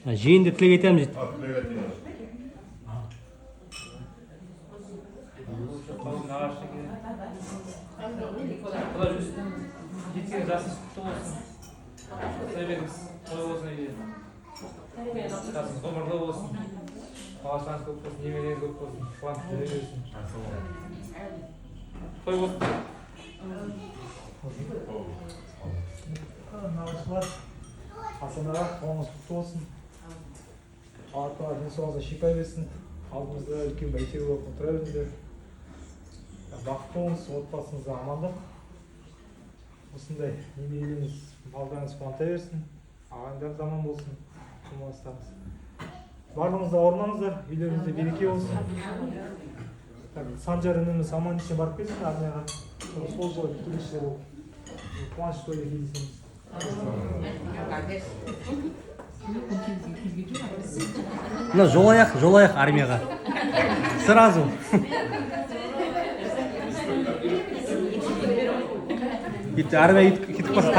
Жиынды тілек етеміз дейді. Жеткен жасыңыз құтты болсын. Сәбеңіз той болсын үйде. Жасыңыз ғұмырлы болсын. Балашаңыз көп болсын, немереңіз көп болсын. Қуанып жүре берсін. Той болсын. Нағашылар, Асанаға қолыңыз құтты болсын. Артыға денсаулығыңызға шипа берсін. Алдымызда үлкен бәйтерек болып отыра беріңіздер. Бақытты болыңыз, отбасыңызда амандық. Осындай немерелеріңіз, малдарыңыз қуанта берсін. Ағайындарыңыз аман болсын. Тумастарыңыз. Барлығыңызда ормаңыздар, үйлеріңізде береке болсын. Санжар ініміз аман есен барып келсін армияға. Сол жылы бітірушілер болып қуаныш тойда кездесеміз. Мына жолаяқ армияға. Сразу. Армия кетіп қалса